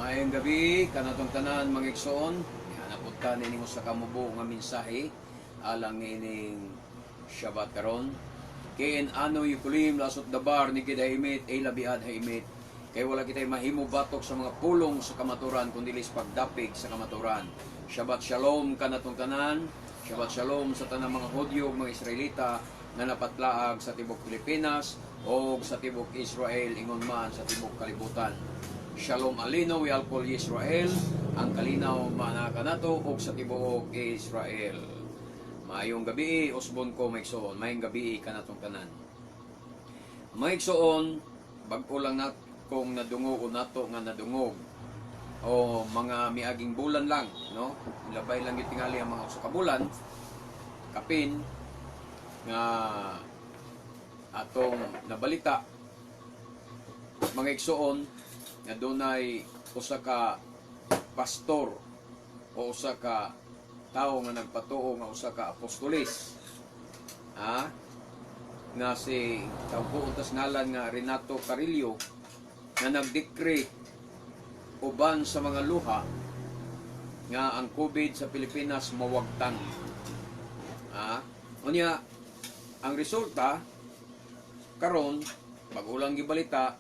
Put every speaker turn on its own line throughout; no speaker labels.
Maayong gabi, kanatong tanan mga igsoon. Hanapod ka ninyo sa kamubo nga mensahe alang nining Shabbat karon. Kain ano yukulim lasot dabar ni kidahimit ay labiad haimit. Kay wala kitay mahimo batok sa mga pulong sa kamaturan kundi lis pagdapig sa kamaturan. Shabbat Shalom kanatong tanan. Shabbat Shalom sa tanang mga Hudyo ug mga Israelita nga napatlaag sa tibok Pilipinas o sa tibok Israel ingon man sa tibok kalibutan. Shalom alino wi alkol Israel ang kalinaw manaka nato og sa tibuok Israel. Maayong gabi usbon ko maigsoon, maayong gabi kanatong tanan. Maigsoon bag-o lang nat kung nadungog o nato nga nadungog o mga miaging bulan lang, no? Labay lang gitingali ang mga usa ka bulan kapin nga atong nabalita mga igsoon nga dunay usa ka pastor o usa ka tao nga nagpatuo nga usa ka apostolis nga si tawag tas ngalan nga Renato Carillo nga nagdecree uban sa mga luha nga ang COVID sa Pilipinas mawagtan. Unya ang resulta karon bagulang gibalita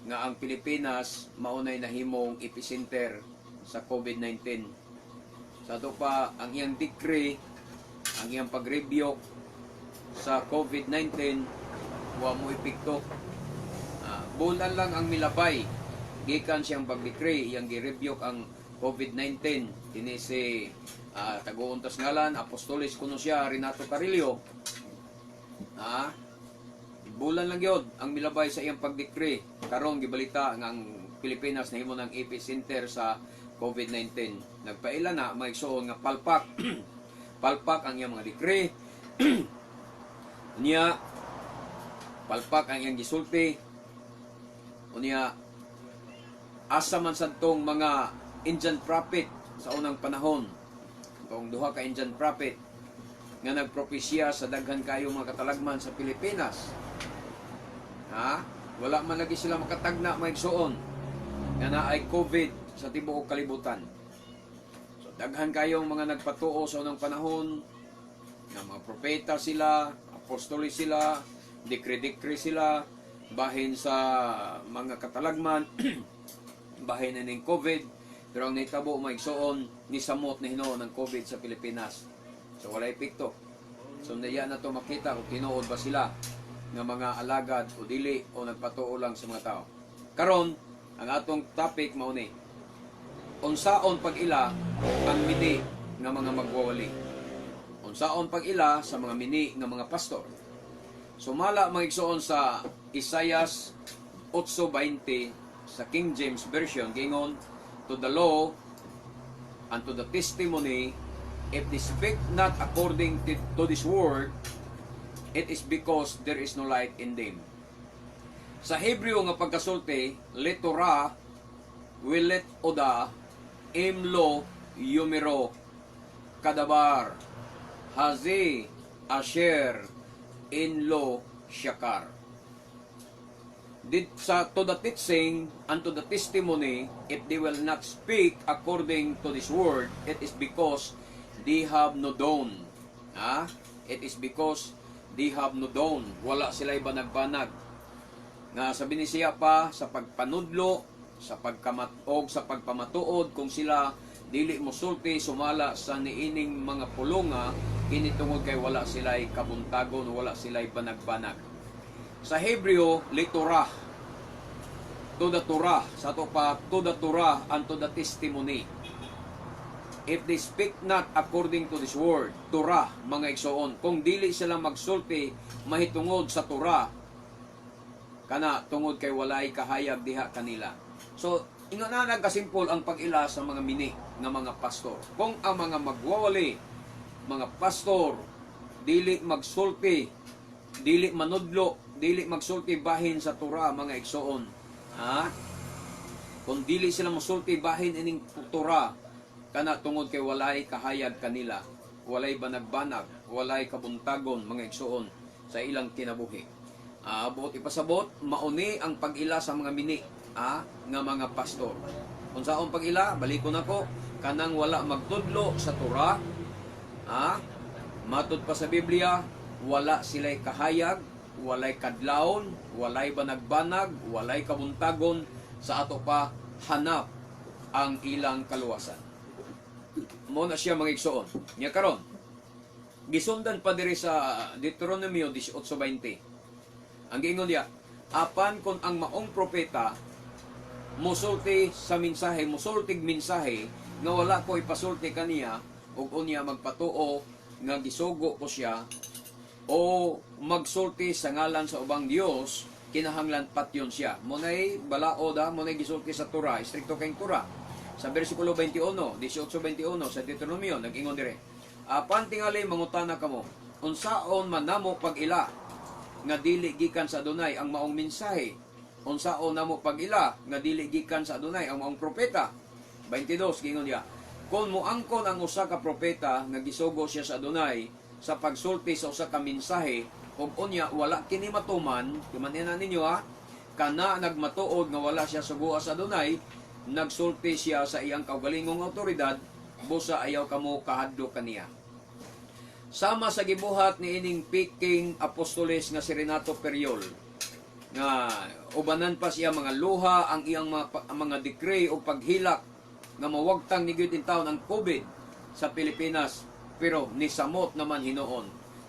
nga ang Pilipinas maunay nahimong epicenter sa COVID-19. Sa ato pa ang iyang decree, ang iyang pag-review sa COVID-19 wa mo epekto. Bulan lang ang milabay gikan siyang pag-decree, iyang gi-review ang COVID-19 dinhi si taguuntas ngalan apostolis kuno siya Renato Carillo. Bulan lang yun ang milabay sa iyang pag-decree. Karon gibalita nga ang Pilipinas nahimo ng epicenter sa COVID-19. Nagpaila na maigsoon nga palpak. Palpak ang iyang mga decree. Unya palpak ang iyang gisulti. Unya asa man sadtong mga Indian prophet sa unang panahon. Tong duha ka Indian prophet nga nagpropesya sa daghan kayo mga katalagman sa Pilipinas. Wala man lagi sila makatagna maigsoon nga naay COVID sa tibuok kalibutan. So daghan kayong mga nagpatuo sa unang panahon nga mga propeta sila, apostolis sila, decree sila bahin sa mga katalagman bahin na ning COVID, pero ang nitabo maigsoon ni samot na Ginoo ng COVID sa Pilipinas. So wala epekto. So naya na to makita kung tinuod ba sila nga mga alagad o dili o nagpatuo lang sa mga tao. Karon ang atong topic mao ni unsaon pag-ila ang mini nga mga magwawali. Unsaon pag-ila sa mga mini nga mga pastor. Sumala magigsoon sa Isaias 8:20 sa King James Version gingon, to the law and to the testimony, if they speak not according to this word, it is because there is no light in them. Sa Hebreo nga pagkasulti, letora, wilet oda, imlo, yumero, kadabar, hazi, asher, inlo, syakar. To the teaching and to the testimony, if they will not speak according to this word, it is because they have no dawn. It is because they have no dawn. Wala sila banag-banag. Nga sabi ni siya pa sa pagpanudlo, sa pagkamatog, sa pagpamatuod, kung sila dili mosulti sumala sa niining mga pulonga, kinitungod kay wala sila'y kabuntagon, wala sila'y banag-banag. Sa Hebreo, litorah, to the Torah, sa to pa, to the Torah and to the testimony. If they speak not according to this word, Torah, mga igsoon, kung dili sila magsulti mahitungod sa Torah, kana tungod kay walay kahayag diha kanila. So, ingon na nagkasimpol ang pag-ila sa mga mini nga mga pastor. Kung ang mga magwawali, mga pastor, dili magsulti, dili manudlo, dili magsulti bahin sa Torah, mga igsoon. Kung dili sila magsulti bahin ining Torah, kana tungod kay walay kahayag kanila, walay banag-banag, walay kabuntagon, mga igsoon sa ilang kinabuhi. Buot ipasabot, mauni ang pag-ila sa mga mini nga mga pastor. Unsaon pag-ila, balikon ako, kanang wala magtudlo sa Torah, matud pa sa Biblia, wala sila'y kahayag, walay kadlawon, walay banagbanag, walay kabuntagon, sa ato pa hanap ang ilang kaluwasan. Mo na siya mga igsoon. Nya karon, gisundan pa diri sa Deuteronomio 18:20. Ang giingon niya, apan kon ang maong propeta musulti sa mensahe, musultig mensahe nga wala ko ipasulti kaniya ug unya magpatuo nga gisugo ko siya o magsulti sa ngalan sa ubang Dios, kinahanglan patyon siya. Munay balao da, munay gisulti sa Torah, istrikto kay Torah. Sa bersikulo 21, 18:21 sa Deuteronomio nag-ingon dire, apan tingali mangutana kamo, unsaon man namo pag-ila nga dili gikan sa Adonai ang maong mensahe, unsaon namo pag-ila nga dili gikan sa Adonai ang maong propeta. 22 gingon niya, kung muangkon ang usa ka propeta nga gisugo siya sa Adonai sa pagsulti sa usa ka mensahe ug unya wala kini matuman, timan-ina ninyo kana nagmatuod nga wala siya sugo sa Adonai, nagsulti siya sa iyang kaugalingong awtoridad, busa ayaw kamo kahadlo kaniya. Sama sa gibuhat ni ining piking apostoles nga si Renato Periol, nga ubanan pa siya mga luha ang iyang mga decree o paghilak nga mawagtang ni gyud taon ang COVID sa Pilipinas, pero nisamot naman hinoon.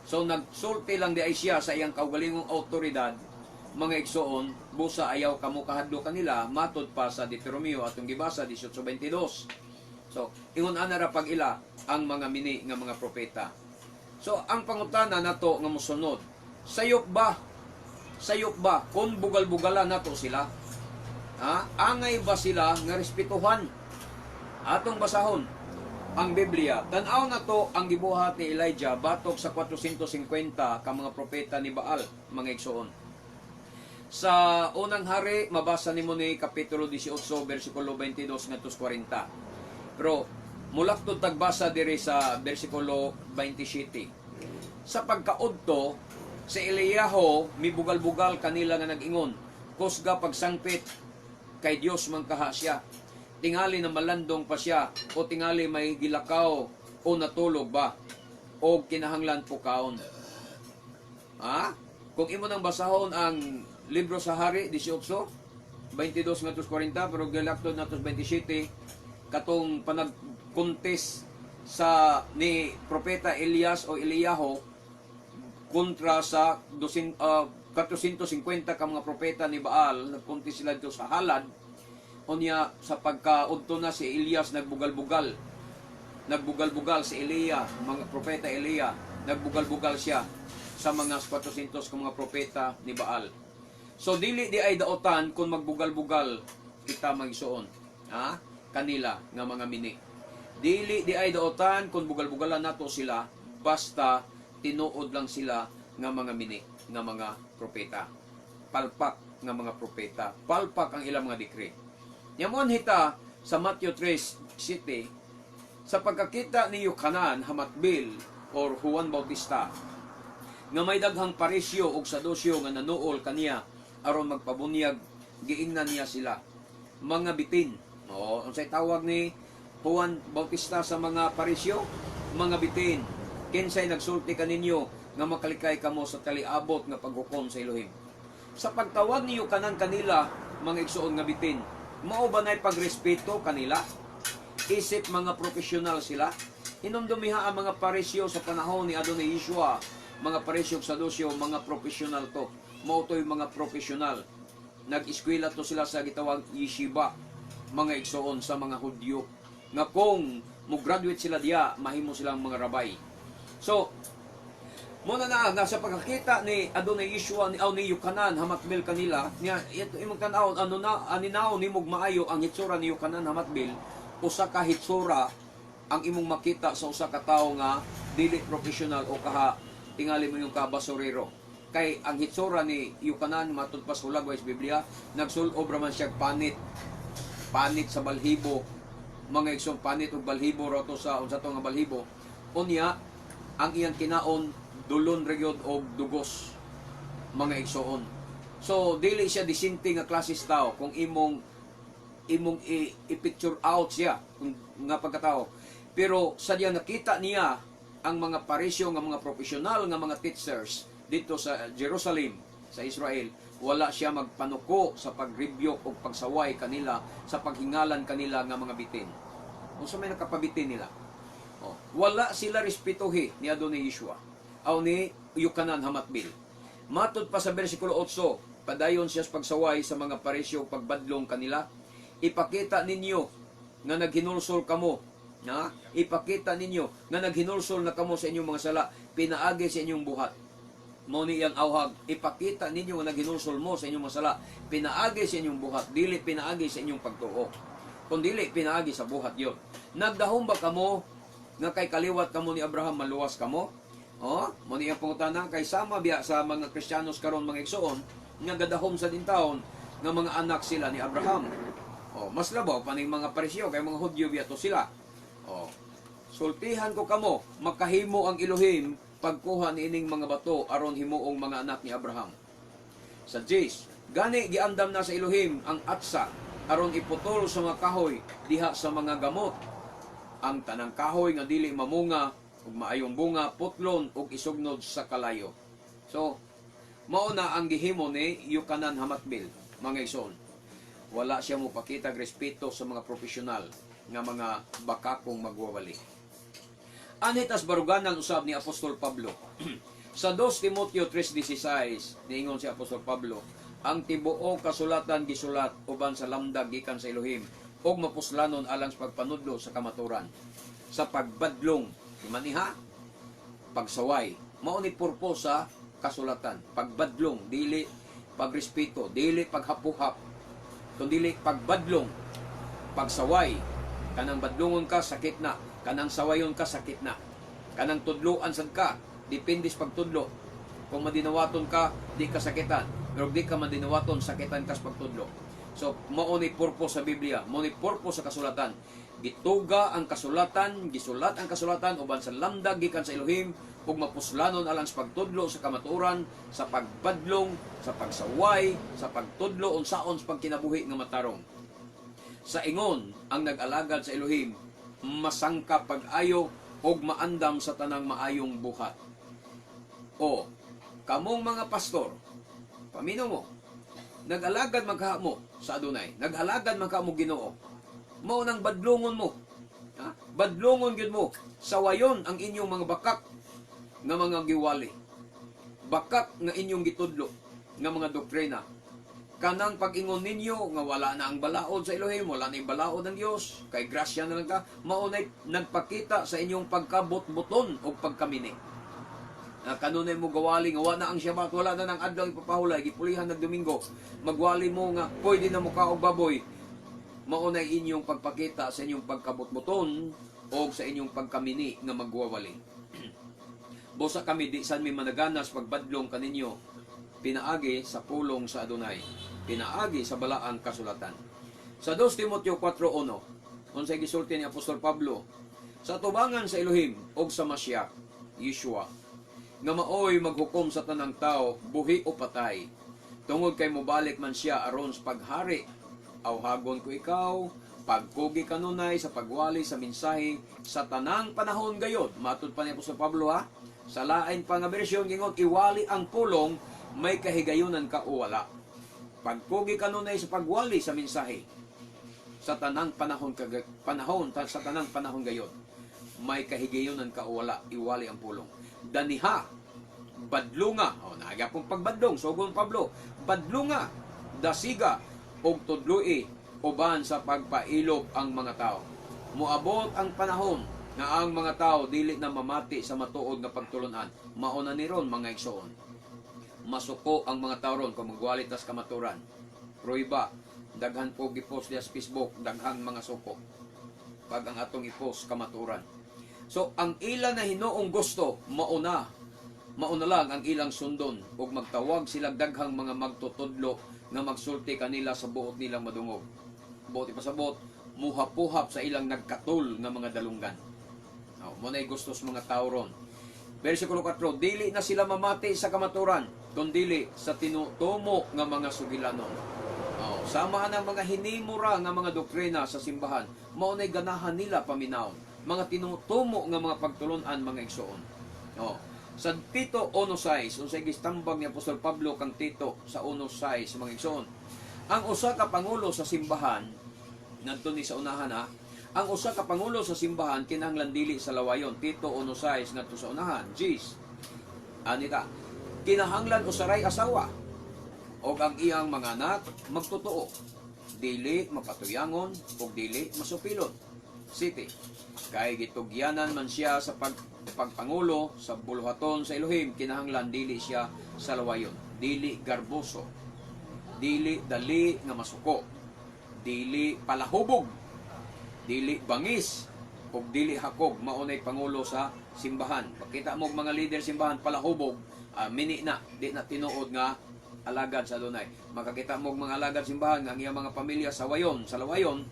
So nagsulti lang di ay siya sa iyang kaugalingong awtoridad, mga igsoon, busa ayaw kamo kahadlo kanila, matod pa sa Deuteronomio atong gibasa 18:22. So ingon ana ra pag-ila ang mga mini nga mga propeta. So ang pangutana nato nga mosunod, sayop ba kung bugal-bugalan nato sila? Angay ba sila nga respetuhan? Atong basahon ang Biblia. Tan-aw na to ang gibuhat ni Elijah batok sa 450 ka mga propeta ni Baal, mga igsoon. Sa unang hari, mabasa nimo ni kapitulo 18, versikulo 22 ngadto 40. Pero mulakton tagbasa diri sa versikulo 27. Sa pagkaudto, si Eliyahu mibugal-bugal kanila nga nag-ingon, kusga pagsangpit kay Dios man kaha siya. Tingali na malandong pa siya, o tingali may gilakaw o natulog ba, o kinahanglan po kaon. Kung imo nang basahon ang libro sa Hari 18, 22 ngadto 40, pero gilakton natos 27, katong panagkontes sa ni propeta Elias o Eliyahu kontra sa 450 ka mga propeta ni Baal, nagkontes sila dito sa halad. Unya sa pagkaudto na si Elias nagbugal-bugal si Elia, mga propeta Elia, nagbugal-bugal siya sa mga 400 ka mga propeta ni Baal. So dili di ay daotan kung magbugal-bugal kita magsuon kanila nga mga mini. Dili di ay daotan kung bugal-bugalan nato sila, basta tinuod lang sila nga mga mini, nga mga propeta. Palpak nga mga propeta, palpak ang ilang mga dekre. Yamon hita sa Matthew 3:7, sa pagkakita ni Yohanan Hamatbil or Juan Bautista nga may daghang parisyo ug sadusyo nga nanuol kaniya aron magpabunyag, giingnan niya sila mga bitin. Unsay tawag ni Juan Bautista sa mga parisyo? Mga bitin. Kinsay nagsulti kaninyo nga makalikay kamo sa taliabot nga paghukom sa Elohim? Sa pagtawag ni Yohanan kanila, mga igsuon nga bitin, mao ba nay pagrespeto kanila? Isip mga profesional sila? Hinumdumiha ang mga parisyo sa panahon ni Adonai Yeshua, mga parisyo sa sadusyo, mga profesional to. Mao to'y mga profesional. Nag-eskwela to sila sa gitawag yeshiva, mga igsoon sa mga Hudyo, nga kung mo-graduate sila diya, mahimo silang mga rabay. So, muna nasa pagkakita ni Adonai Yeshua ni Yohanan Hamatbil kanila, niya ito imong tan-aw aninaw nimog maayo ang hitsura ni Yohanan Hamatbil, usa ka hitsura ang imong makita sa usa ka tawo nga dili professional o kaha tingali mo yung kabasurero. Kay ang hitsura ni Yohanan matud pa sa hulagway sa Biblia, nagsul-obra man siya panit sa balhibo, mga igsoon panit ug balhibo rato sa unsa to nga balhibo. Unya ang iyang kinaon dulon region o dugos, mga igsoon. So dili siya disinti nga klasis tao kung imong imong i-picture out siya nga pagkatao. Pero sadyang nakita niya ang mga parisyo nga mga profesional nga mga teachers dito sa Jerusalem, sa Israel, wala siya magpanuko sa pag-rebuke o pagsaway kanila sa paghingalan kanila nga mga bitin. Kung sa may nakapabitin nila. Wala sila respetuhi ni Adonai Yeshua o ni Yukanan Hamatbil. Matod pa sa versikulo 8, padayon siya sa pagsaway sa mga parisyo pagbadlong kanila. Ipakita ninyo na naghinulsol kamo. Ipakita ninyo na naghinulsol na kamo sa inyong mga sala, pinaagi sa inyong buhat. Mao ni iyang awhag, ipakita ninyo nga naghinulsol mo sa inyong mga sala, pinaagi sa inyong buhat, dili pinaagi sa inyong pagtuo. Kung dili pinaagi sa buhat yon. Nagdahom ba kamo nga kay kaliwat kamo ni Abraham maluwas kamo? Mo ni iyang pangutana kay sama biya sa mga Kristiyanos karon mga igsoon nga gadahom sa dintaon nga mga anak sila ni Abraham. Mas labaw pa ning mga Pariseo kay mga Hudyo biya to sila. Sultihan ko kamo, makahimo ang Elohim pagkuha ni ining mga bato aron himuong mga anak ni Abraham. Sa Jis, gani giandam na sa Elohim ang atsa aron iputol sa mga kahoy diha sa mga gamot. Ang tanang kahoy nga dili mamunga ug maayong bunga putlon ug isugnod sa kalayo. So, mao na ang gihimo ni Yukanan Hamatbil, mga igsoon. Wala siya mo pakita respeto sa mga profesional nga mga bakakong magwawali. Anitas baruganan usab ni Apostol Pablo. Sa 2 Timoteo 3:16, niingon si Apostol Pablo, ang tibuo kasulatan gisulat uban sa lamdag gikan sa Elohim ug mapuslanon alang sa pagpanudlo sa kamaturan, sa pagbadlong, maniha, pagsaway. Mao ni purpose sa kasulatan, pagbadlong, dili pagrespeto, dili paghapuhap, kundi pagbadlong, pagsaway. Kanang badlongon ka sakit na, kanang sawayon ka sakit na, kanang tudloan sad ka, depende sa pagtudlo. Kung madinawaton ka, di ka sakitan, pero di ka madinawaton, sakitan ka sa pagtudlo. So, mao ni purpose sa Biblia, mao ni purpose sa kasulatan. Gituga ang kasulatan, gisulat ang kasulatan uban sa lamdag gikan sa Elohim ug mapuslanon alang sa pagtudlo sa kamatuoran, sa pagbadlong, sa pagsaway, sa pagtudlo unsaon sa pagkinabuhi nga matarong. Sa ingon ang nag-alagad sa Elohim, masangka pag-ayo ug maandam sa tanang maayong buhat. Kamong mga pastor, pamino mo, nag-alagad magkamo sa Adonai, nag-alagad magkamo Ginoo, mao nang badlongon mo. Badlongon gyud mo, sawayon ang inyong mga bakak nga mga giwali, bakak nga inyong gitudlo nga mga doktrina. Kanang pag-ingon ninyo nga wala na ang balaod sa Elohim, wala na ang balaod ng Diyos, kay grasya na lang ka, maunay nagpakita sa inyong pagkabot-buton o pagkamini. Kanunay mo gawali nga wala na ang Shabbat, wala na ng adlaw ipapahulay, gipulihan ng Domingo, magwali mo nga pwede na mo kaog baboy. Maunay inyong pagpakita sa inyong pagkabot-buton o sa inyong pagkamini nga magwawali. Bosa kami di san mi managanas pagbadlong kaninyo, pinaagi sa pulong sa Adonai, pinaagi sa balaang kasulatan. Sa 2 Timoteo 4:1, unsay gisulti ni Apostol Pablo, sa tubangan sa Elohim o sa Mashiach, Yeshua, nga maoy maghukom sa tanang tao, buhi o patay, tungod kay mobalik man siya aron sa paghari, awhagon ko ikaw, pagkugi kanunay sa pagwali sa mensahe sa tanang panahon gayod. Matud pa ni Apostol Pablo sa lain pa nga bersyon gingon, iwali ang pulong, may kahigayunan ka o wala. Pagkugi kanunay sa pagwali sa mensahe sa tanang panahon sa tanang panahon gayon, may kahigayunan ka o wala, iwali ang pulong. Daniha, badlunga, nagyapong pagbadlong, sugon Pablo, badlunga, dasiga, og tudloi, uban sa pagpailog ang mga tao. Muabot ang panahon nga ang mga tao dili na mamati sa matuod nga pagtulunan. Mauna ni ron mga igsoon. Masuko ang mga tao ron kung magwalit tas kamaturan. Pruiba, daghan po gipost niya sa Facebook, daghang mga suko. Pag ang atong ipost kamaturan. So, ang ilan na hinoong gusto, mauna lang ang ilang sundon ug magtawag sila daghang mga magtutudlo nga magsulti kanila sa buot nilang madungog. Buot ipasabot, muhap-uhap sa ilang nagkatul nga mga dalunggan. Muna'y gusto sa mga tao ron. Versikulo 4, dili na sila mamati sa kamaturan, kundili sa tinutumo nga mga sugilanon. Samahan ang mga hinimura nga mga doktrina sa simbahan, maunay ganahan nila paminaw, mga tinutumo nga mga pagtulunan mga igsoon. Oh. Sa Tito 1:6, unsay gistambag ni Apostol Pablo kang Tito sa 1:6 mga igsoon. Ang usa ka pangulo sa simbahan, ngadto ni sa unahan ha, ang usa ka pangulo sa simbahan kinahanglan dili sa lawayon. Tito 1:6 ngadto sa unahan. Jeez. Anita, kinahanglan usaray asawa o ang iyang mga anak magtotoo, dili mapatuyangon o dili masupilon. City, kay gitugyanan man siya sa pagpangulo sa buluhaton sa Elohim, kinahanglan dili siya sa lawayon, dili garboso, dili dali nga masuko, dili palahubog, dili bangis, o dili hakog. Maunay pangulo sa simbahan. Pakita mo mga leader simbahan palahubog, mini na, di na tinuod nga alagad sa Adonai. Makakita mo mga alagad simbahan nga ang iyang mga pamilya sa wayon, sa lawayon,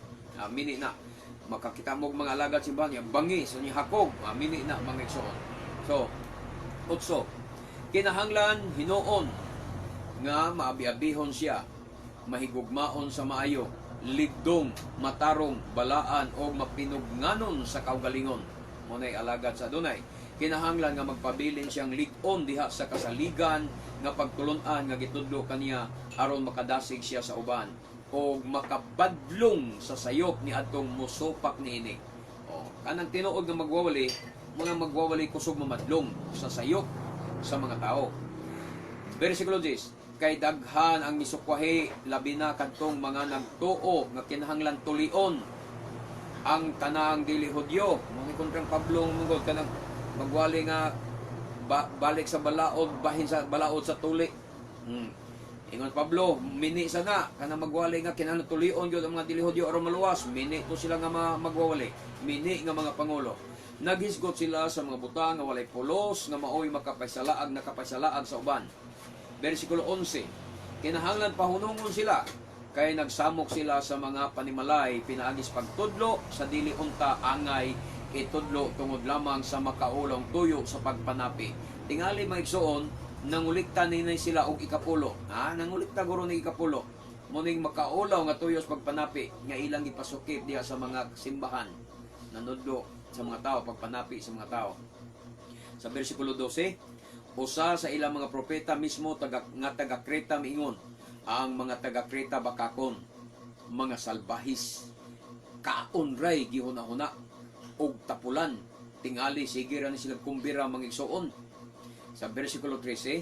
mini na. Makakita mo mga alagad simbahan nga bangis, ni hakog, mini na mga igsoon. So, utso, kinahanglan hinuon nga maabi-abihon siya, mahigugmaon sa maayo, ligdong, matarong, balaan o mapinugnanon sa kaugalingon. Munay alagad sa Adonai. Kinahanglan nga magpabilin siyang lig-on diha sa kasaligan nga pagtulunan nga gitudlo kaniya aron makadasig siya sa uban o makabadlong sa sayop ni adtong musupak niini. O kanang tinuod nga magwawali, mga magwawali kusog mamadlong sa sayop sa mga tao. Versikulo 10, kay daghan ang misukwahi labi na kadtong mga nagtuo nga kinahanglan tulion ang tanang dili Hudyo. Mga kontrang Pablo mungod kanang magwali nga balik sa balaod, bahin sa balaod sa tuli. Ingon Pablo, mini sana kanang magwali nga kinahanglan tulion gyud ang mga dili Hudyo aron maluwas. Mini to sila nga magwawali, mini nga mga pangulo. Naghisgot sila sa mga butang nga walay pulos nga maoy makapasalaag nakapasalaag sa uban. Versikulo 11, kinahanglan pahunungon sila kay nagsamok sila sa mga panimalay pinaagis pagtudlo sa dili unta angay itudlo tungod lamang sa makaulong tuyo sa pagpanapi. Tingali maigsoon, nangulikta ninay sila og ikapulo. Nangulikta guro ni ikapulo. Muning makaulaw nga tuyo sa pagpanapi nga ilang ipasukip diha sa mga simbahan. Nanudlo sa mga tao, pagpanapi sa mga tao. Sa versikulo 12, usa sa ilang mga propeta mismo taga Kreta miingon, ang mga taga Kreta bakakon, mga salbahis, kaunray gihuna-huna, og tapulan, tingali sige ra ni sila kumbira mga igsoon. Sa versikulo 13,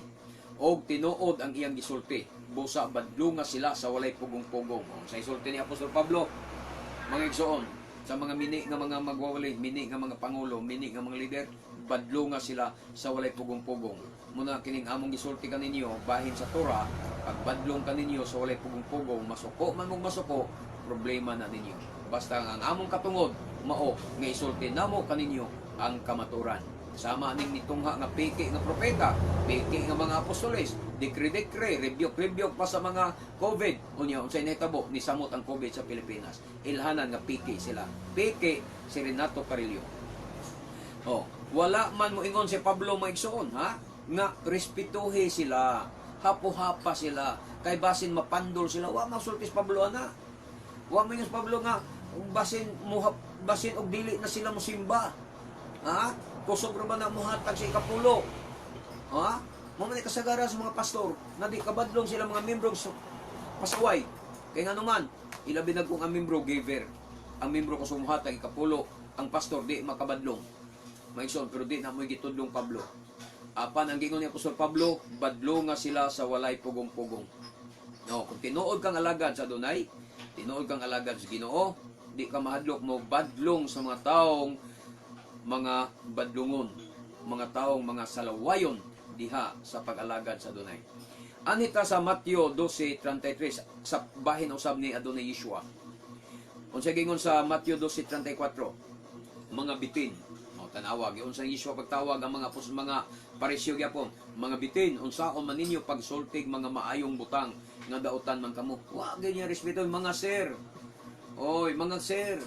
og tinuod ang iyang gisulti, busa badlunga sila sa walay pugong-pugong. Sa isulti ni Apostol Pablo, mga igsoon, sa mga mini nga mga magwawali, mini nga mga pangulo, mini nga mga leader, badlunga sila sa walay pugong-pugong. Muna kining among gisulti kaninyo bahin sa Torah, pag badlong kaninyo sa walay pugong-pugong, masuko man mong masuko, problema na ninyo. Basta ang among katungod mao nga isulti namo kaninyo ang kamaturan. Sama ning nitungha nga piki nga propeta, piki nga mga apostoles, dekre-dekre, rebuke pa sa mga COVID. Unya unsay nahitabo ni samot ang COVID sa Pilipinas. Ilhanan nga piki sila. Piki si Renato Carillo. Wala man mo ingon si Pablo maigsoon nga respetuhi sila, hapo-hapa sila, kay basin mapandol sila. Wa masultis Pablo ana. Wa mo ingon Pablo nga basin og dili na sila mosimba. Kusog ra ba na muhatag sa ikapulo? Mo man kasagaran sa mga pastor na di kabadlong sila mga membro sa pasaway. Kay ngano man, ilabi na kung ang membro giver, ang membro ko sumuhatag ikapulo, ang pastor di makabadlong. Maigsoon pero di na mo gitudlong Pablo. Apan ang gingon ni Apostol Pablo, badlong nga sila sa walay pugong-pugong. Kung tinuod kang alagad sa Adonai, tinuod kang alagad sa Ginoo, di ka mahadlok mo badlong sa mga taong mga badlungon, mga taong mga salawayon diha sa pag-alagad sa Adonai. Anita sa Mateo 12:33 sa bahin usab ni Adonai Yeshua. Unsa gingon sa Mateo 12:34, mga bitin. Tanawag unsa Yeshua pagtawag ang mga parisyo gyapon, mga bitin, unsaon man ninyo pagsultig mga maayong butang nga dautan man kamo. Wa ganyan respeto mga sir. Oy, mga sir.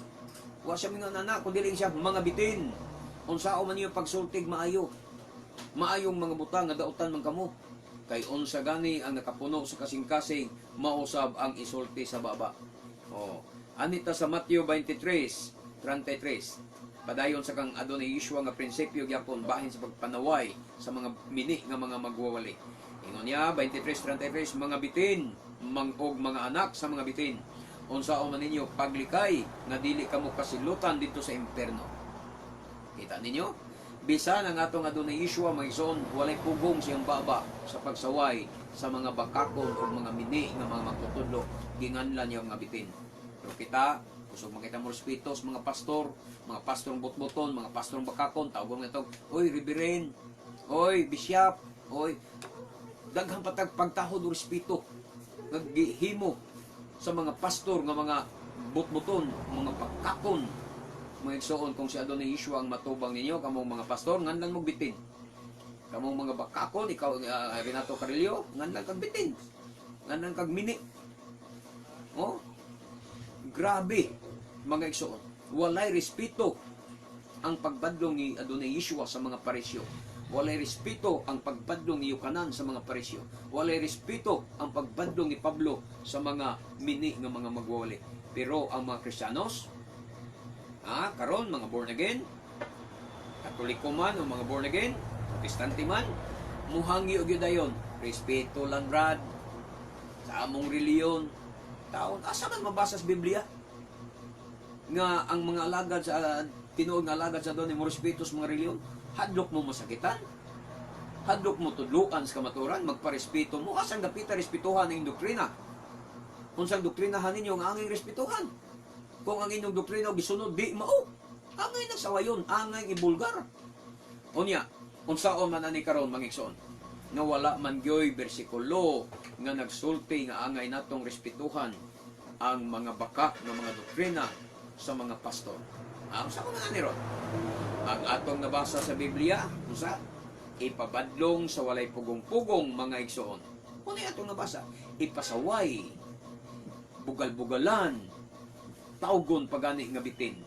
Wa siya mga anak kun dili siya mga bitin. Unsaon man ninyo pagsultig maayo. Maayong mga butang nga dautan man kamo. Kay unsa gani ang nakapuno sa kasing-kasing, mausab ang isulti sa baba. Oh, anita sa Matthew 23:33. Padayon sa kang adunay Yeshua nga prinsipyo gyapon bahin sa pagpanaway sa mga mini nga mga magwawali. Ingon niya 23:33, mga bitin og mga anak sa mga bitin. Unsao man ninyo paglikay nga dili kamo kasilutan dito sa impierno. Kita ninyo? Bisan ang atong adunay Yeshua maison walay pugong siyang baba sa pagsaway sa mga bakakon o mga mini nga mga magtutudlo ginganlan niya mga bitin. Pero kita kusog makita mo respeto sa mga pastorong butbuton, mga pastorong bakakon, tawgon nga itong, oy reverend, oy bishop, oy daghang patag pagtahod o respeto naghimo sa mga pastor nga mga butbuton, mga bakakon. Mga igsoon kung si Adonai Yeshua ang matubang ninyo, kamong mga pastor, ngandan mo bitin. Kamong mga bakakon, ikaw, Renato Carrillo, ngandan kag bitin. Ngandan kag mini. Oh, grabe, mga igsoon. Walay respeto ang pagbadlong ni Adonai Yeshua sa mga parisyo. Walay respeto ang pagbadlong ni Yukanan sa mga parisyo. Walay respeto ang pagbadlong ni Pablo sa mga mini nga mga magwawali. Pero ang mga Kristiyanos, karon mga born again, Katoliko man o mga born again, Protestante man, muhangi og dayon, respeto lang brad sa among reliyon. Taon asa man mabasa sa Biblia nga ang mga alagad sa tinuod nga alagad sa doon mo respeto sa mga reliyon, hadlok mo masakitan, hadlok mo tudluan sa kamaturan, magparespeto mo, asang gapita respetuhan ang doktrina. Unsang doktrinahan ninyo nga angay respetuhan? Kung ang inyong doktrina gisunod, di mao. Angay nagsawayon, angay ibulgar. Unya, unsaon man ani karon mangigsoon, nga wala man gyoy bersikulo nga nagsulti nga angay natong respetuhan ang mga baka ng mga doktrina sa mga pastor. Unsa ko man ani ron? Ang atong nabasa sa Biblia, unsa? Ipabadlong sa walay pugong-pugong mga igsoon. Kung atong nabasa, ipasaway, bugal-bugalan, taugon pagani nga bitin.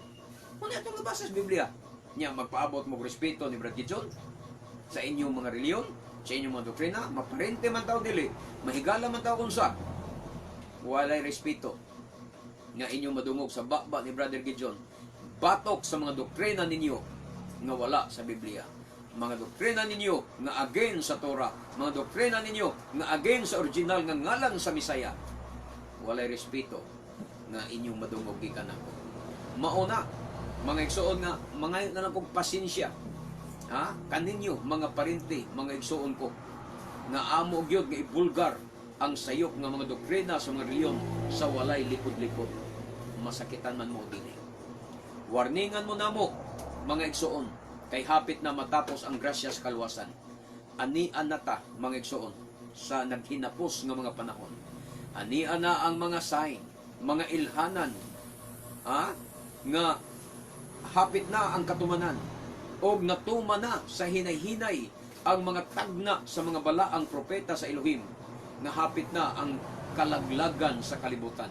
Kung atong nabasa sa Biblia, niya magpaabot mo respeto ni Brad Gideon sa inyong mga reliyon, sa inyong mga doktrina, maparente man tao dili, mahigala man tao unsa, walay respeto nga inyong madungog sa baba ni Brother Gideon, batok sa mga doktrina ninyo nga wala sa Biblia. Mga doktrina ninyo nga against sa Torah, mga doktrina ninyo nga against sa original nga ngalan sa Misaya, walay respeto nga inyong madungog gikan ako. Mauna, mga igsoon nga, mga na kong pasensya, kaninyo, mga parente, mga igsoon ko, nga amo gyud nga ibulgar ang sayop nga mga doktrina sa mga reliyon sa walay likod-likod. Masakitan man mo dili. Warningan mo na mo, mga igsoon, kay hapit na matapos ang grasya sa kalwasan. Ani anata, mga igsoon, sa naghinapos nga mga panahon. Ani ana ang mga sign, mga ilhanan, nga hapit na ang katumanan, o natuma na sa hinay-hinay ang mga tagna sa mga balaang propeta sa Elohim, nga hapit na ang kalaglagan sa kalibutan.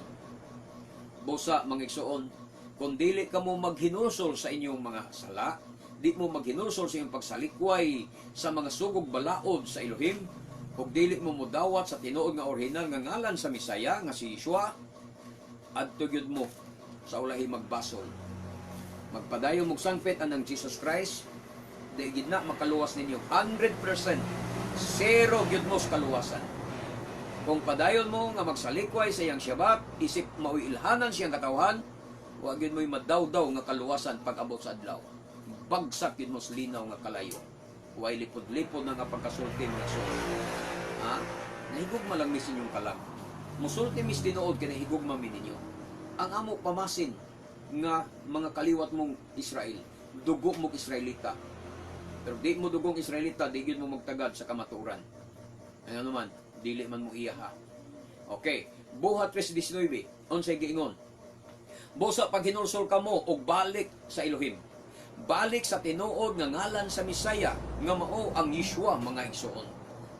Busa, mga igsoon, kung dili ka mo maghinusol sa inyong mga sala, di mo maghinusol sa inyong pagsalikway sa mga sugog balaod sa Elohim, kung dili mo mudawat sa tinuod nga orihinal nga ngalan sa Misaya, nga si Yeshua, adto gyud mo sa ulahi magbasol. Magpadayon mong sangpet anang Jesus Christ, di gid na makaluwas ninyo 100%. Zero gyud mo sa kaluwasan. Kung padayon mo nga magsalikway sa iyang Shabbat, isip mao'y ilhanan siyang katawhan, wa gyud mo'y madawdaw nga kaluwasan pag abot sa adlaw. Bagsak gyud mo sa linaw nga kalayo. Way lipod-lipod na nga pagkasulti mga igsoon. Nahigugma lang mis inyong kalam. Musulti mis tinuod kay nahigugma mi ninyo. Ang amo pamasin nga mga kaliwat mong Israel, dugo mong Israelita. Pero di mo dugong Israelita, di gyud mo magtagad sa kamaturan. Ano man, dili man mo iya ha. Okay, Buhat 3:19, unsay giingon? Busa pag hinulsol kamo og balik sa Elohim. Balik sa tinuod nga ngalan sa Misaya nga mao ang Yeshua, mga igsoon.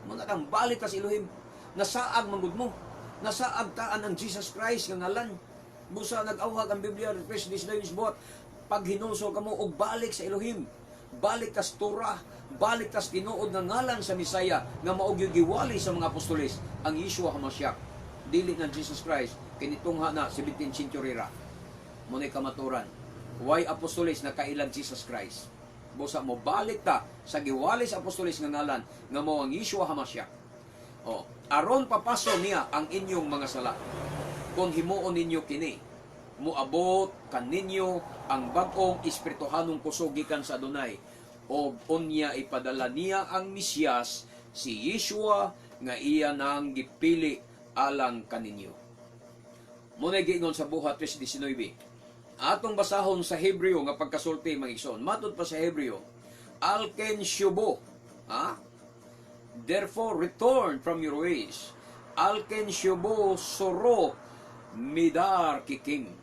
Muna kang balik ka sa Elohim, nasaag manggod mo. Nasaag taan ang Jesus Christ nga ngalan. Busa nag-awhag ang Biblia, Chris Disney buhat, pag hinulsol kamo og balik sa Elohim. balik tas Torah, balik tas tinuod nga ngalan sa Misaya nga mao gyud giwali sa mga apostoles ang Yeshua HaMashiach, dili ng Jesus Christ kinitungha na 17th century ra. Mo ni kamaturan, why apostoles na kailang Jesus Christ? Busa mo balik ta sa giwali sa apostoles nga ngalan nga mao ang Yeshua HaMashiach. O, aron papaso niya ang inyong mga sala. Kung himuon ninyo kini, muabot kaninyo ang bag-ong espirituhanong kusog gikan sa Adonai, o unya ipadala niya ang Mesiyas, si Yeshua, nga iya nang gipili alang kaninyo. Muna giingon sa Buhat 3:19. Atong basahon sa Hebreo nga pagkasulti mga igsoon. Matod pa sa Hebreo, Alken shubo, therefore return from your ways. Alken shubo soro midar kikim.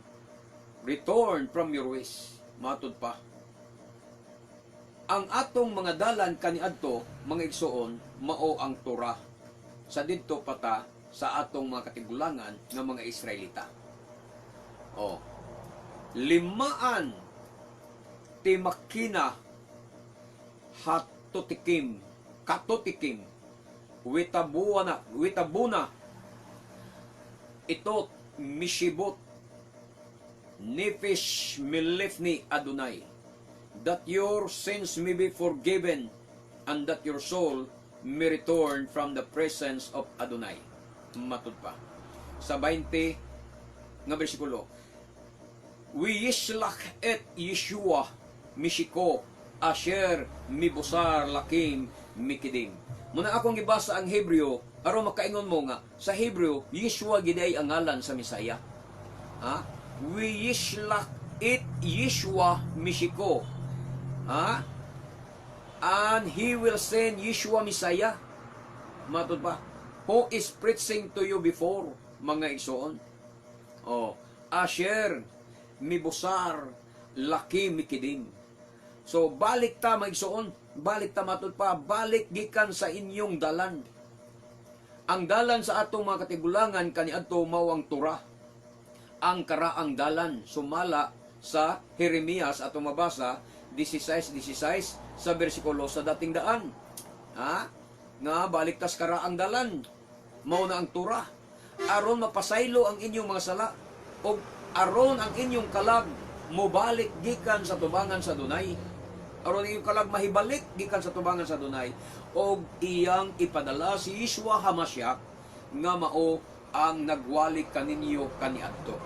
Return from your ways. Matod pa. Ang atong mga dalan kaniadto, mga igsoon, mao ang Torah. Sa didto pata sa atong mga katigulangan ng mga Israelita. Limaan timakina hatotikim katotikim witabuna itot mishibot nefesh milifni Adonai, that your sins may be forgiven and that your soul may return from the presence of Adonai. Matud pa sa 20 nga bersikulo, Wiyishlach et Yeshua Mishiko Asher Mibusar Lakim Mikidim. Muna akong gibasa ang Hebreo, aron makaingon mo nga, sa Hebreo, Yeshua giday ang ngalan sa Misaya. Wiyishlach et Yeshua Mishiko. And He will send Yeshua Misaya. Matod ba? Who is preaching to you before, mga igsoon? Asher Mibusar Laki Mikidim. So balik ta maigsoon, balik ta matod pa, balik gikan sa inyong dalan. Ang dalan sa atong mga katigulangan kaniadto mao ang Torah. Ang karaang dalan sumala sa Jeremias atong mabasa 16:16 sa bersikulo sa dating daan. Nga balik tas karaang dalan mao na ang Torah, aron mapasaylo ang inyong mga sala, o aron ang inyong kalag mobalik gikan sa tubangan sa Dunay, aron inyong kalag mahibalik gikan sa tubangan sa Dunay, o iyang ipadala si Yeshua HaMashiach nga mao ang nagwalik kaninyo kaniadto.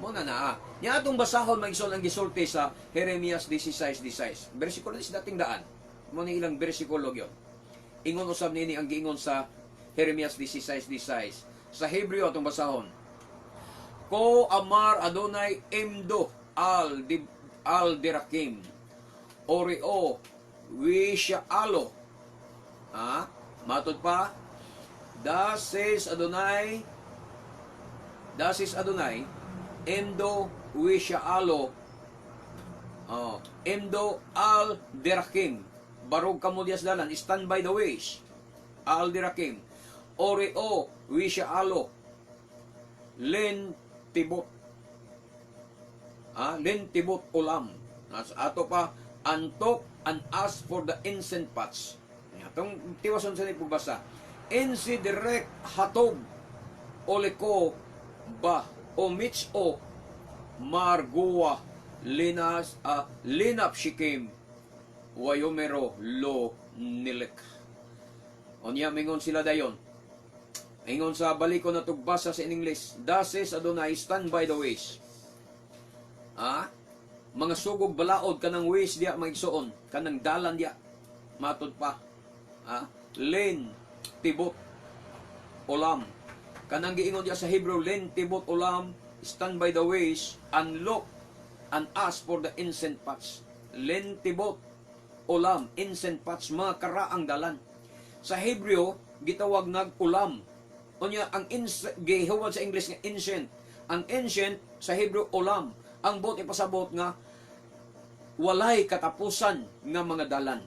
Mo na nya atong basahon maigsoon ang gisulti sa Jeremias 16:16 bersikulo sa dating daan. Mo ni ilang bersikulo gyud. Ingon usab nini ang giingon sa Jeremias 16:16 sa Hebreo atong basahon. Ko amar Adonai emdo al dirakim oreo wishaalo. Matod pa, Das is Adonai emdo wishaalo emdo al dirakim. Barog kamo dias dalan, stand by the ways al dirakim oreo wishaalo len tibot ulam. Ato pa, antok and ask for the incense pots. Itong tiwason sa pagbasa. Ensi direct hatog oliko ba o mitch o marguwa linap shikim wayomero lo nilek. Onya mingon sila dayon. Ingon sa baliko na tugbasa sa English, Das is Adonai, stand by the ways. Mga sugog balaod kanang ways diya maigsoon, kanang dalan diya. Matod pa. Len tibot ulam. Kanang giingon diya sa Hebrew, len tibot ulam, stand by the ways and look and ask for the incense pots. Len tibot ulam, incense pots, mga karaang dalan. Sa Hebrew gitawag nag ulam. Onya ang gihuwad sa English nga ancient. Ang ancient sa Hebrew ulam. Ang bot ipasabot nga walay katapusan nga mga dalan.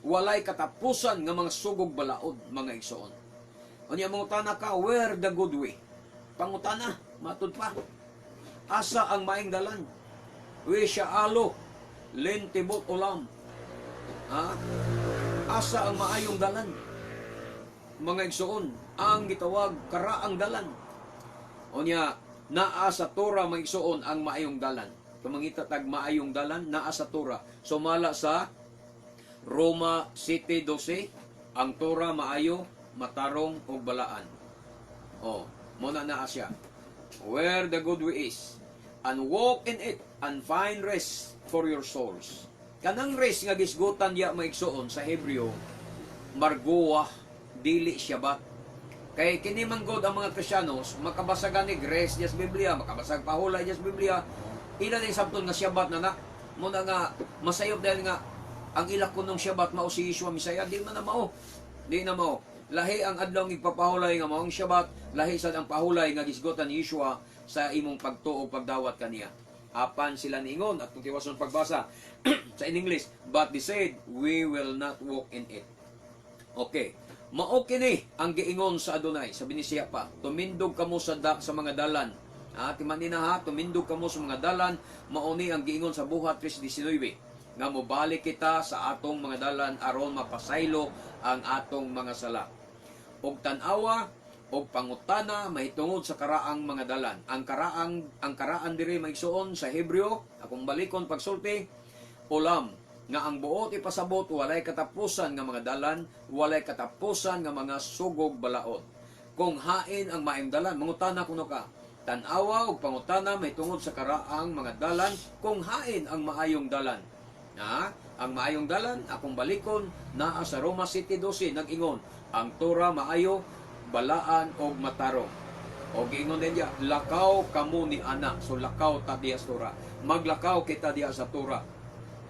Walay katapusan nga mga sugog balaod, mga igsoon. Onya mangutana ka, where the good way? Pangutana, matud pa. Asa ang maing dalan? We shaalo len tibot ulam. Ha? Asa ang maayong dalan? Mga igsoon, ang gitawag karaang dalan. Unya, naa sa Torah mga igsoon ang maayong dalan. Tumangita tag maayong dalan, naa sa Torah. Sumala sa Roma 7:12, ang Torah maayo, matarong ug balaan. Muna naa siya. Where the good way is, and walk in it, and find rest for your souls. Kanang rest nga gisgutan diya maigsoon sa Hebreo, marguwa, dili syabat. Kay kini man god ang mga Kristiyanos makabasa ganig rest diya sa Biblia, makabasag pahulay diya sa Biblia. Ila din sabton nga syabat na muna nga masayop dahil nga ang ila kunong syabat mao si Yeshua Misaya, di man na mao. Di na mao. Lahi ang adlaw ng ipapahulay nga maong syabat, lahi sad ang pahulay nga gisgutan ni Yeshua sa imong pagtuo pagdawat kaniya. Apan sila niingon at kung tiwason pagbasa sa in English, but they said, we will not walk in it. Okay. Mao kini ang giingon sa Adonai, sabi ni siya pa, tumindog kamo sa mga dalan. Timanina ha, tumindog kamo sa mga dalan, mao ni ang giingon sa Buhat 3:19, nga mobalik kita sa atong mga dalan aron mapasaylo ang atong mga sala. Og tan-awa og pangutana mahitungod sa karaang mga dalan. Ang karaan diri maigsuon sa Hebreo, akong balikon pagsulti, ulam nga ang buot ipasabot walay katapusan nga mga dalan, walay katapusan nga mga sugog balaod. Kung hain ang maayong dalan, mangutana kuno ka. Tan-awa og pangutana mahitungod sa karaang mga dalan, kung hain ang maayong dalan. Ang maayong dalan, akong balikon, naa sa Roma 7:12 nag-ingon, ang Torah maayo, balaan og matarong. O giingon din diya, lakaw kamo ni ana. So lakaw ta diya sa Torah. Maglakaw kita diya sa Torah.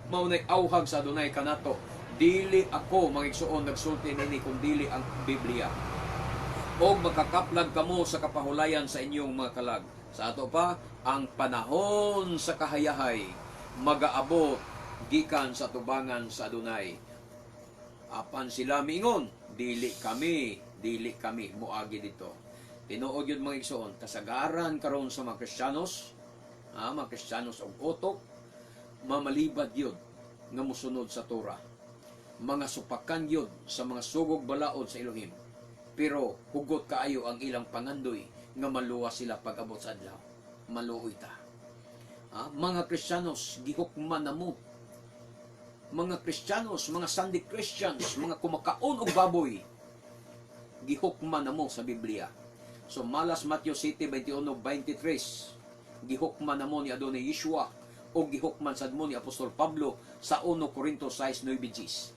Mao nay awhag sa Adonai kanato. Dili ako mangigsuon nagsulti nini kun dili ang Biblia. O makakaplag kamo sa kapahulayan sa inyong mga kalag. Sa ato pa, ang panahon sa kahayahay magaabot gikan sa tubangan sa Adonai. Apan sila miingon, dili kami moagi dito. Tinuod yun mga igsoon, kasagaran karon sa mga Kristiyanos, mga Kristiyanos og utok, mamalibad yun nga musunod sa Torah. Mga supakan yun sa mga sugog balaod sa Elohim. Pero hugot kaayo ang ilang pangandoy nga maluwa sila pag-abot sa adlaw. Maluoy ta. Mga Kristiyanos, gihukman na mo. Mga Kristiyanos, mga Sunday Christians, mga kumakaon og baboy, gihukman na mo sa Biblia. So malas Matthew 7:21-23, gihukman na mo ni Adonai Yeshua o gihukman sad mo ni Apostol Pablo sa 1 Corinto 6:9.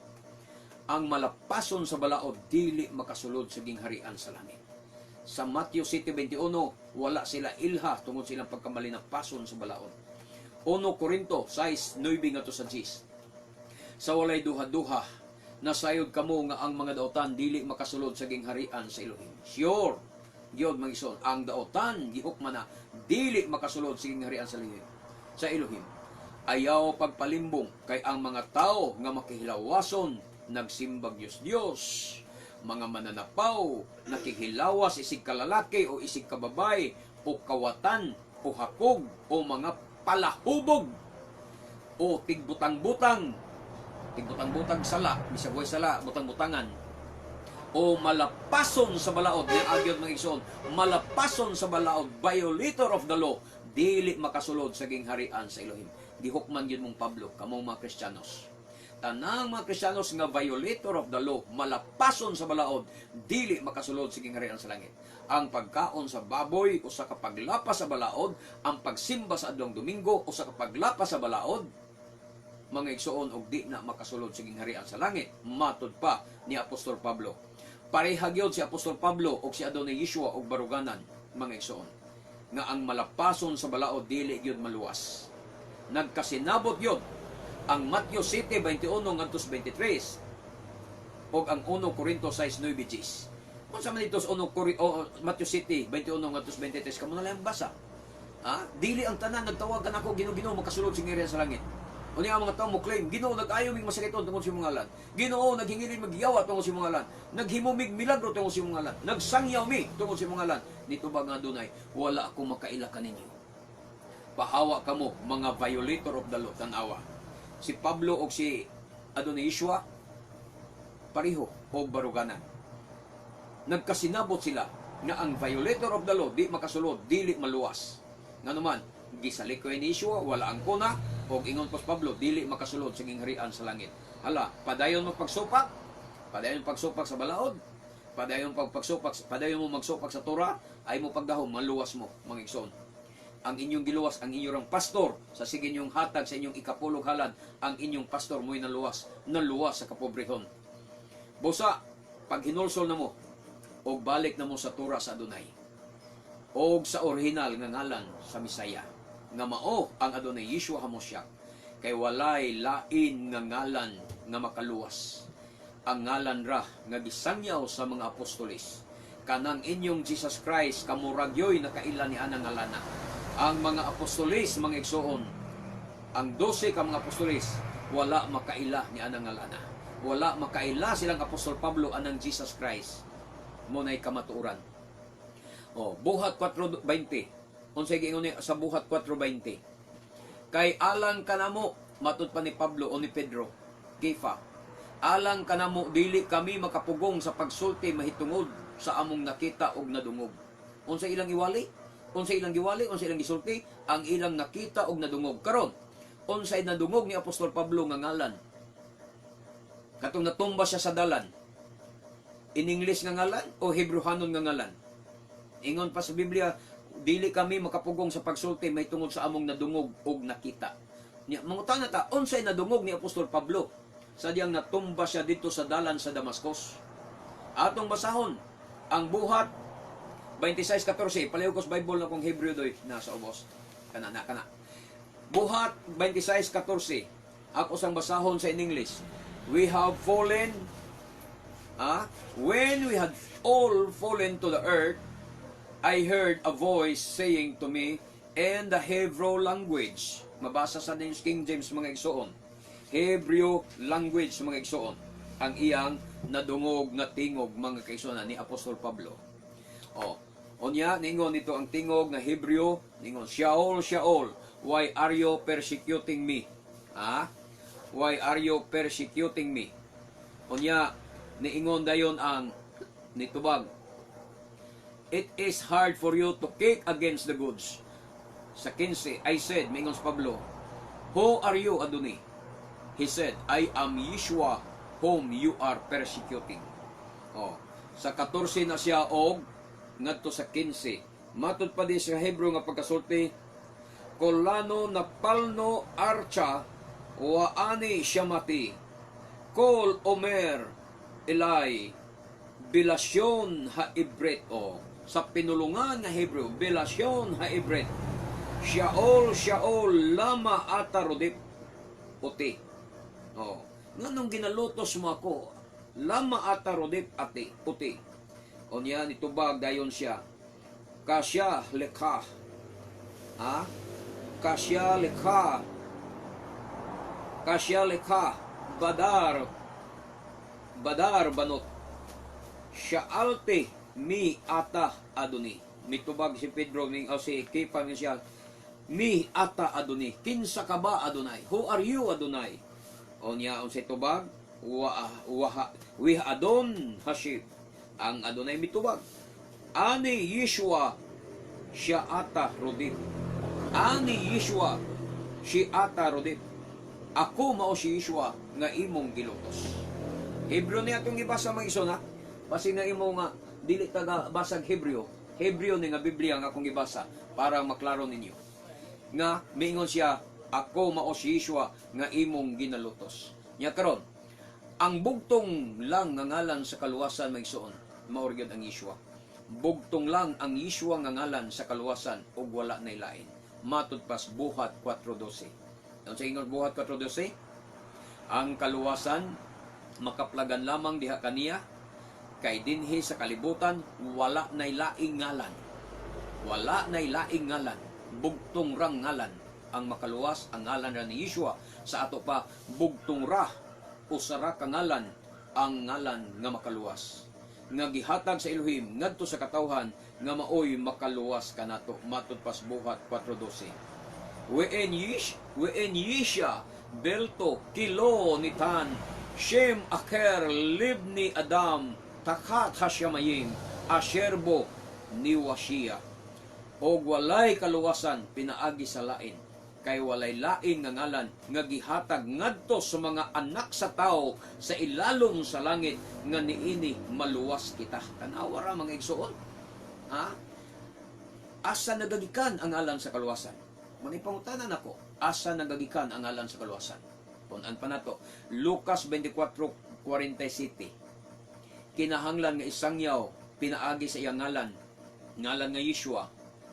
Ang malapason sa balaod dili makasulod sa gingharian sa langit. Sa Matthew 7:21, wala sila ilha tungod silang pagkamali ng pason sa balaod. 1 Corinto 6:9-10, sa walay duha-duha, nasayod kamo nga ang mga daotan dili makasulod sa gingharian sa Elohim. Sure, Giyod magison, ang daotan gihukman na dili makasulod sa gingharian sa Elohim. Ayaw pagpalimbong kay ang mga tao nga makihilawason nagsimbag Diyos. Mga mananapaw, nakihilawas isig kalalaki o isig kababay o kawatan o hakog o mga palahubog o tigbutang-butang sala, bisagway sala, butang-butangan, o malapason sa balaod, yung agyod ng igsoon, malapason sa balaod, violator of the law, dili makasulod sa gingharian sa Elohim. Gihukman yun mong Pablo, kamong mga Kristiyanos. Tanang mga Kristiyanos nga violator of the law, malapason sa balaod, dili makasulod sa gingharian sa langit. Ang pagkaon sa baboy o sa kapaglapas sa balaod, ang pagsimba sa adlong Domingo o sa kapaglapas sa balaod, mga igsoon og di na makasulod sa gingharian sa langit. Matud pa ni Apostol Pablo. Pareha gyud si Apostol Pablo og si Adonai Yeshua og baruganan, mga igsoon, nga ang malapason sa balaod dili gyud maluwas. Nagkasinabot gyud ang Matthew 7:21-23 og ang 1 Corinto 6:9. Unsa man ito sa Matthew 7:21-23 kamo na lang basa. Dili ang tanan nagtawag kanako Ginoo makasulod sa gingharian sa langit. Uni ang mga tao mo claim, Ginoo nag-ayaw mig masakiton tungod sa mga lan. Ginoo naghingilin magyawa tungod sa mga lan. Naghimumig milagro tungod sa mga lan. Nagsangyaw mi tungod sa mga lan. Nito ba nga dunay, wala ako makaila kaninyo. Pahawa kamo mga violator of the law, tanawa. Si Pablo o si adunay Yeshua pareho og baruganan. Nagkasinabot sila nga ang violator of the law di makasulod, dili maluwas. Nga naman, gisalikoy ni Yeshua, wala ang kuna, o ingon pas Pablo, dili makasulod sa gingharian sa langit. Hala, padayon mo pagsupak, padayon pagsupak sa balaod, padayon mo magsupak sa Torah, ay mo pagdahom, maluwas mo, mga igsoon. Ang inyong giluwas, ang inyong pastor, sa sige inyong hatag sa inyong ikapulog halad, ang inyong pastor mo'y naluwas sa kapobrehon. Busa, pag hinulsol na mo, o balik na mo sa Torah sa Adonai, o sa original nga ngalan sa Misaya, nga mao ang Adonai Yeshua HaMashiach, kay walay lain nga ngalan nga makaluwas. Ang ngalan ra nga gisangyaw sa mga apostoles, kanang inyong Jesus Christ, kamuragyoy na kaila ni anang ngalana. Ang mga apostoles, mga igsoon, ang 12 ka mga apostoles, wala makaila ni anang ngalana. Wala makaila silang Apostol Pablo anang Jesus Christ. Muna'y kamatuoran. Buhat 4:20. Unsay giingon ni sa buhat 4:20. Kay alang kanamo, matud pa ni Pablo o ni Pedro, Kefa, alang kanamo dili kami makapugong sa pagsulti mahitungod sa among nakita og nadungog. Unsay ilang giwali, unsay ilang gisulti, ang ilang nakita og nadungog. Karon, unsay nadungog ni Apostol Pablo nga ngalan? Katong natumba siya sa dalan. In English nga ngalan o Hebrewanon nga ngalan? Ingon pa sa Biblia, dili kami makapugong sa pagsulti may tungod sa among nadungog og nakita. Mangutan na ta, unsay nadungog ni Apostol Pablo? Sadyang natumba siya dito sa dalan sa Damascus. Atong basahon ang buhat 26:14. Palihog ko sa Bible na kong Hebrew doy nasa ubos. Kana. Buhat 26:14. Ako sang basahon sa in English. We have fallen. When we had all fallen to the earth, I heard a voice saying to me in the Hebrew language. Mabasa sa King James mga igsoon. Hebrew language mga igsoon. Ang iyang nadungog na tingog mga kaigsoon ni Apostol Pablo. Onya, ningon nito ang tingog na Hebrew, ningon, Shaul, Shaul, why are you persecuting me? Why are you persecuting me? Onya, niingon dayon ang nitubag, it is hard for you to kick against the goods. Sa 15, I said, mingon sa Pablo, who are you, Adonai? He said, I am Yeshua, whom you are persecuting. Sa 14 na siya og ngadto sa 15. Matod pa din sa Hebrew nga pagkasulti, Kolano na palno archa wa ani siyamati, Kol Omer Elay Bilasyon ha Ibret. Sa pinulungan na Hebrew, Bilasyon ha Ibret, Shaol, Shaol, lama atarodip uti. Nganong ginalutos mo ako? Lama atarodip ati uti. Onya nitubag dayon siya. Kasya lekha. Kasya lekha. Kasya lekha. Badar banot. Shaalte mi ata Adoni. Mitubag si Pedro ning si Kefa ning siya. Mi ata Adoni. Kinsa ka ba Adonai? Who are you Adonai? Onya unsay tubag? Wi Adon Hashib. Ang Adonai mitubag. Ani Yeshua siya ata rodit. Ani Yeshua siya ata rodit. Ako mao si Yeshua nga imong gilutos. Hebrew ni atong ibasa mga iso na. Basi nga imo nga dili taga basag Hebrew. Hebrew ni nga Biblia nga akong ibasa para maklaro ninyo. Nga miingon siya, ako mao si Yeshua nga imong ginalutos. Nya karon, ang bugtong lang nga ngalan sa kaluwasan mga igsoon, mao gyud ang Yeshua. Bugtong lang ang Yeshua nga ngalan sa kaluwasan ug wala nay lain. Matud pas buhat 4:12. Ang sa ingon buhat 4:12, ang kaluwasan makaplagan lamang diha kaniya kay dinhi sa kalibutan wala nay laing ngalan. Wala nay laing ngalan. Bugtong rang ngalan ang makaluwas, ang ngalan ra ni Yeshua. Sa ato pa bugtong ra o sara ka ngalan ang ngalan nga makaluwas. Nga gihatag sa Elohim ngadto sa katawhan nga maoy makaluwas kanato. Matud pas buhat 4:12. Ween Yesha belto kilo nitan Shem aker libni Adam takat hasyamayim asyerbo ni Wasiya. O walay kaluwasan pinaagi sa lain, kay walay lain nga ngalan nga gihatag ngadto sa mga anak sa tao sa ilalom sa langit nga niini maluwas kita. Tanawa ra mga igsuon. Ha? Asa nagagikan ang ngalan sa kaluwasan? Manipangutanan ako, asa nagagikan ang ngalan sa kaluwasan? Punan pa nato, Lucas 24:47. Kinahanglan nga isangyaw pinaagi sa iyang ngalan nga Yeshua,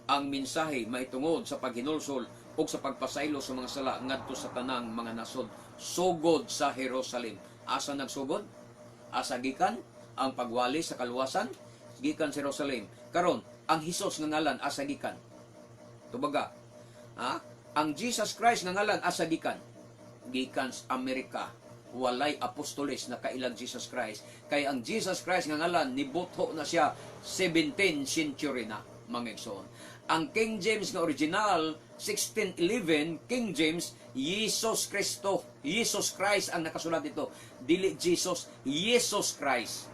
ang mensahe maitungod sa paghinulsol o sa pagpasaylo sa mga sala ngadto sa tanang mga nasod sugod sa Jerusalem. Asa nagsugod? Asa gikan ang pagwali sa kaluwasan? Gikan sa Jerusalem. Karon, ang Hesus nga ngalan asa gikan? Tubaga, ha? Ang Jesus Christ nga ngalan asa gikan? Gikan sa Amerika. Walay apostoles na kailang Jesus Christ. Kay ang Jesus Christ nga ngalan nibutho na siya 17th century na, mga igsoon. Ang King James nga original 1611 King James, Jesus Kristo, Jesus Christ ang nakasulat dito. Dili Jesus, Jesus Christ.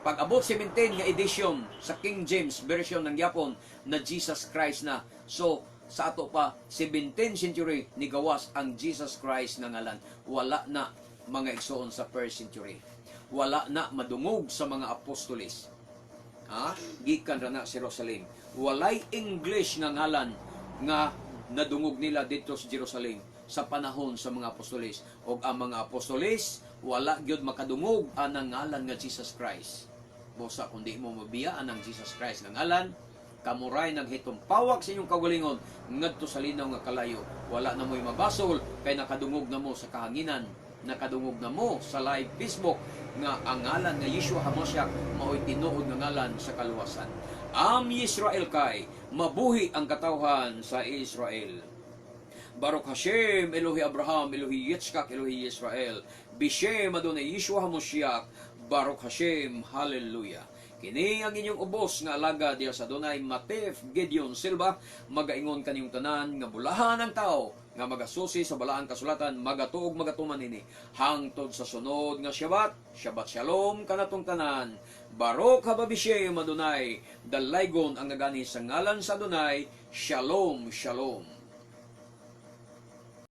Pag abot 17 nga edition sa King James version ng Yapon na Jesus Christ na. So sa ato pa 17th century ni gawas ang Jesus Christ nga ngalan. Wala na mga igsoon sa 1st century. Wala na madungog sa mga apostoles. Ha? Gikan ra na sa Jerusalem. Walay English nga ngalan nga nadungog nila dito sa Jerusalem sa panahon sa mga apostoles. O ang mga apostoles wala gyud makadungog anang ngalan nga Jesus Christ. Busa kundi mo mabiyaan ang Jesus Christ nga ngalan, kamuray naghitong pawak sa inyong kagalingon ngadto sa linaw nga kalayo. Wala na mo'y mabasol kay nakadungog na mo sa kahanginan, nakadungog na mo sa live Facebook nga ang ngalan nga Yeshua HaMashiach mao'y tinuod nga ngalan sa kaluwasan. Am Yisrael kay mabuhi ang katawhan sa Israel. Baruch Hashem Elohi Abraham Elohi Yitzchak Elohi Yisrael Bishem Adonai Yeshua HaMashiach Baruch Hashem Hallelujah. Kini ang inyong ubos nga alaga diya sa Adonai Matef Gideon Silva, magaingon kaniyong tanan nga bulahan ang tao nga magasusi sa balaan kasulatan, magatuog magatuman ini hangtod sa sunod nga Shabbat. Shabbat Shalom kanatong tanan. Baruch haba Bishem Adonai, dalaygon ang nagani sa ngalan sa Adonai. Shalom Shalom.